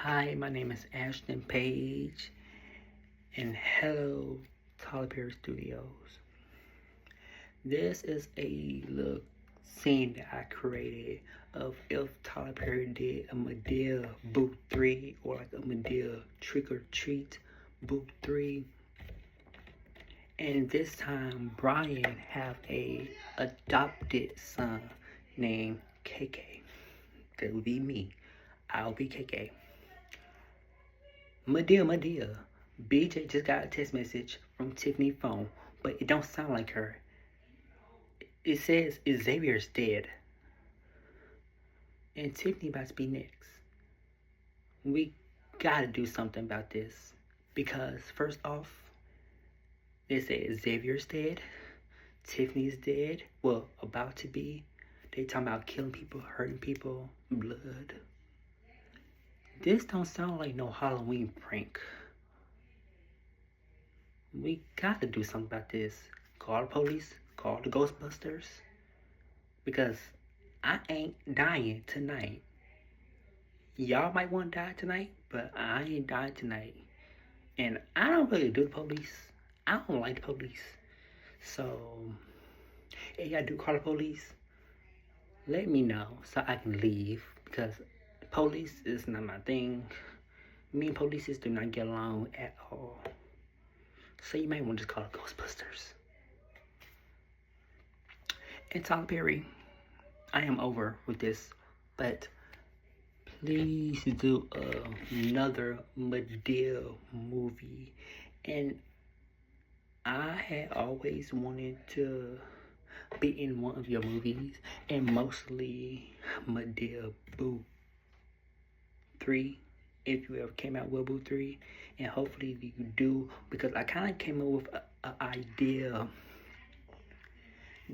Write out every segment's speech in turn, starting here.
Hi, my name is Ashton Page, and hello, Tyler Perry Studios. This is a little scene that I created of if Tyler Perry did a Madea Boot 3 or like a Madea Trick or Treat Boot 3. And this time, Brian have a adopted son named KK. That would be me. I'll be KK. Madea. BJ just got a text message from Tiffany's phone, but it don't sound like her. It says Xavier's dead. And Tiffany about to be next. We gotta do something about this. Because first off, they say Xavier's dead. Tiffany's dead. Well, about to be. They talking about killing people, hurting people, blood. This don't sound like no Halloween prank. We gotta do something about this. Call the police, call the Ghostbusters. Because I ain't dying tonight. Y'all might want to die tonight, but I ain't dying tonight. And I don't really do the police. I don't like the police. So, if y'all do call the police, let me know so I can leave. Because police is not my thing. Me and police do not get along at all. So you might want to just call the Ghostbusters. And Tyler Perry, I am over with this, but please do another Madea movie. And I had always wanted to be in one of your movies, and mostly Madea Boo 3, if you ever came out with Boo 3, and hopefully you do, because I kind of came up with an idea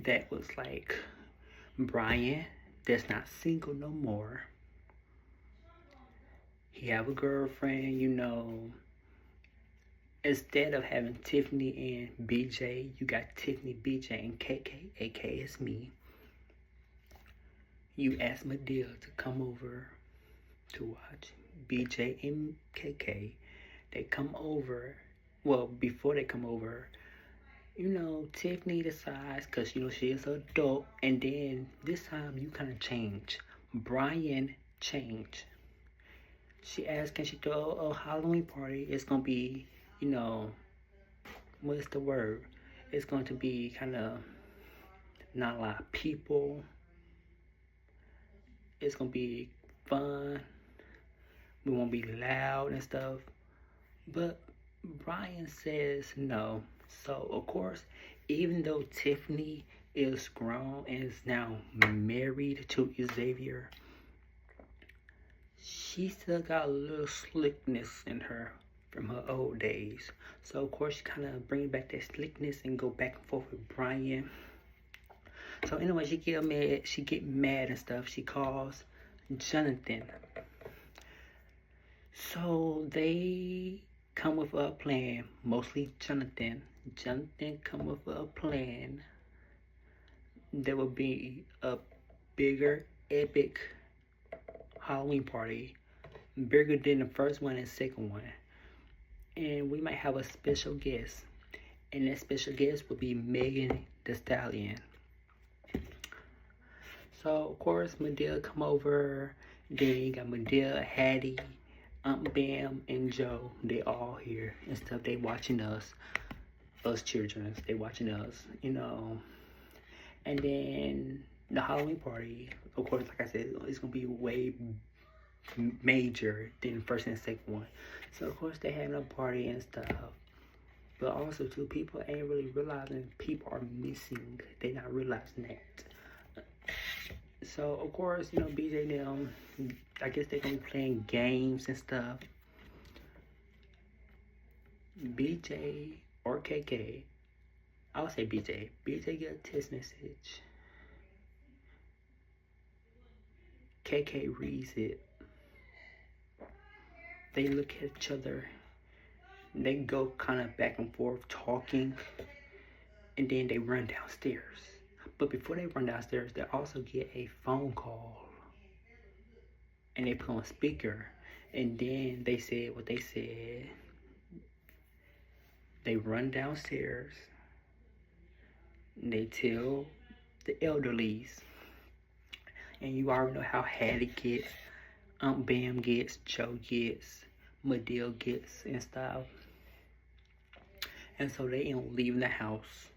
that was like Brian that's not single no more. He have a girlfriend, Instead of having Tiffany and BJ, you got Tiffany, BJ, and KK, aka is me. You ask Madea to come over to watch BJ and KK. They come over. Well, before they come over, Tiffany decides, because, she is an adult. And then this time you kind of change. Brian changed. She asked, can she throw a Halloween party? It's going to be, what's the word? It's going to be kind of not a lot of people. It's going to be fun. We won't be loud and stuff. But Brian says no. So, of course, even though Tiffany is grown and is now married to Xavier, she still got a little slickness in her from her old days. So, of course, she kind of bring back that slickness and go back and forth with Brian. So, anyway, she get mad and stuff. She calls Jonathan. So, they come with a plan, mostly Jonathan. Jonathan come with a plan. There will be a bigger, epic Halloween party, bigger than the first one and second one. And we might have a special guest, and that special guest will be Megan Thee Stallion. So, of course, Madea come over. Then you got Madea, Hattie, Aunt Bam, and Joe. They all here and stuff. They watching us children. They watching us, And then the Halloween party, of course, like I said, it's gonna be way major than the first and second one. So of course they having a party and stuff. But also too, people ain't really realizing people are missing. They not realizing that. So of course, BJ and them, I guess they're gonna be playing games and stuff. BJ or KK, I'll say BJ. BJ get a text message. KK reads it. They look at each other. They go kind of back and forth talking. And then they run downstairs. But before they run downstairs, they also get a phone call. And they put on speaker. And then they said what they said. They run downstairs. And they tell the elderlies. And you already know how Hattie gets, Bam gets, Joe gets, Madea gets, and stuff. And so they end up leaving the house.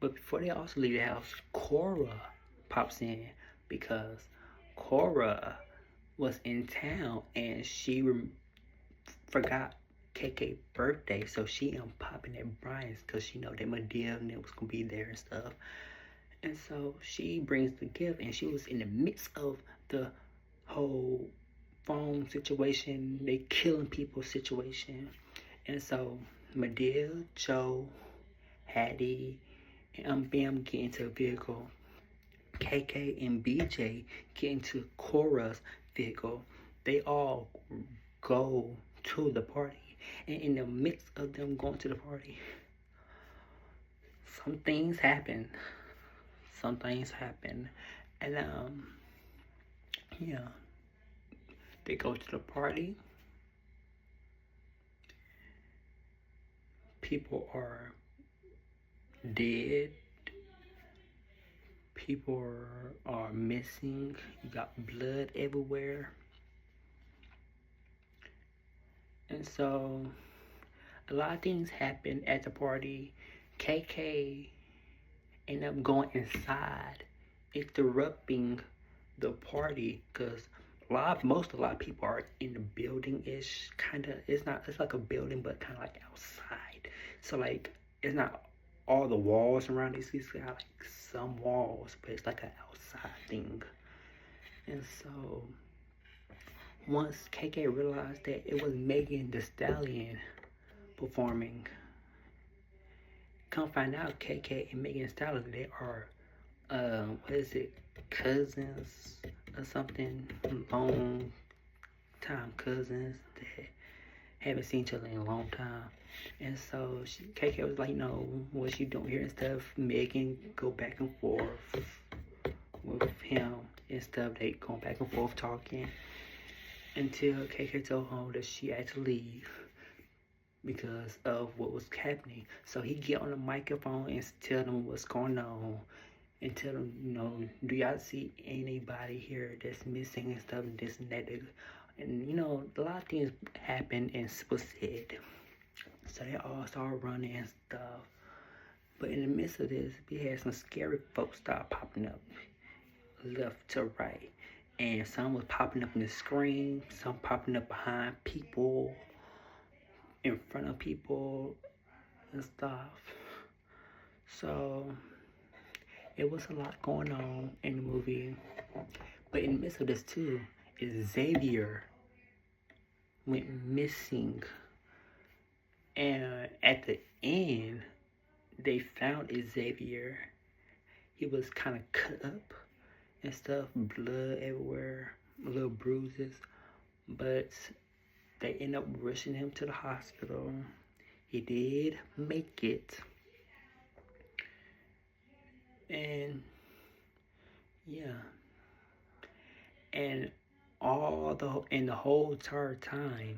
But before they also leave the house, Cora pops in because Cora was in town and she forgot KK's birthday, so she popping at Brian's because she know that Madea and was gonna be there and stuff. And so she brings the gift, and she was in the midst of the whole phone situation, they killing people situation. And so Madea, Joe, Hattie, and Bam get into a vehicle. KK and BJ get into Cora's vehicle. They all go to the party. And in the midst of them going to the party, some things happen. And yeah, they go to the party. People are dead. People are missing. You got blood everywhere. And so a lot of things happen at the party. KK ended up going inside, interrupting the party, because a lot of people are in the building ish, it's like a building but kind of like outside. So like it's not all the walls around it. It's got like some walls, but it's like an outside thing. And so once KK realized that it was Megan Thee Stallion performing, come find out KK and Megan Thee Stallion, they are cousins or something, long time cousins that haven't seen each other in a long time. And so KK was like, what you doing here and stuff. Megan go back and forth with him and stuff. They go back and forth talking until KK told home that she had to leave because of what was happening. So he get on the microphone and tell them what's going on, and tell them, do y'all see anybody here that's missing and stuff, and this and that. And a lot of things happened and was said. So they all started running and stuff. But in the midst of this, we had some scary folks start popping up left to right. And some was popping up in the screen, some popping up behind people, in front of people and stuff. So it was a lot going on in the movie. But in the midst of this too, Xavier went missing. And at the end, they found Xavier. He was kind of cut up and stuff, blood everywhere, little bruises. But they end up rushing him to the hospital. He did make it. And yeah. And the whole entire time,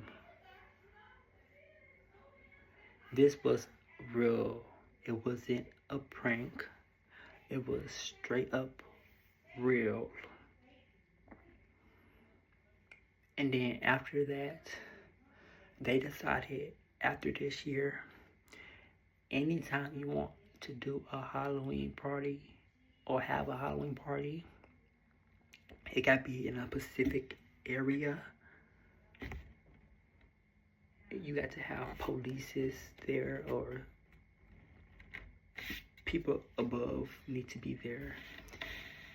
this was real. It wasn't a prank. It was straight up real. And then after that, they decided after this year, anytime you want to do a Halloween party or have a Halloween party, it got to be in a specific area. You got to have police there, or people above need to be there.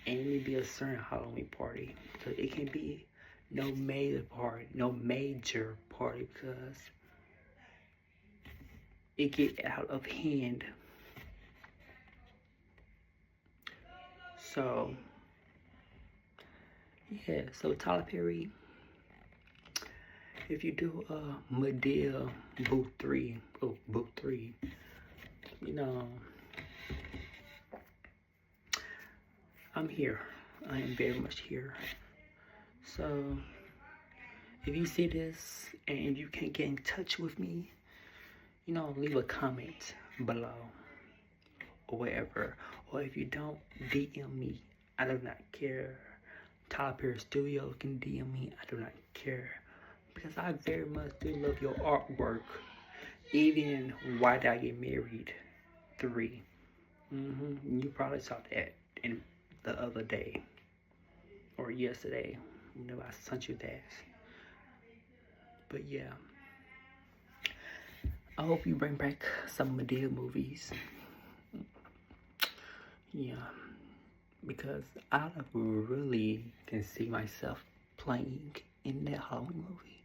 And it need to be a certain Halloween party. So it can be no major party because it get out of hand. So yeah, so Tyler Perry, if you do Madea book 3, I'm here. I am very much here. So If you see this and you can't get in touch with me, you know, leave a comment below or wherever. Or if you don't, DM me. I do not care. Top Hair Studio can DM me. I do not care. Because I very much do love your artwork. Even Why Did I Get Married 3. You probably saw that in the other day. Or yesterday. Whenever I sent you that. But yeah. I hope you bring back some Madea movies. Yeah. Because I really can see myself playing in that Halloween movie.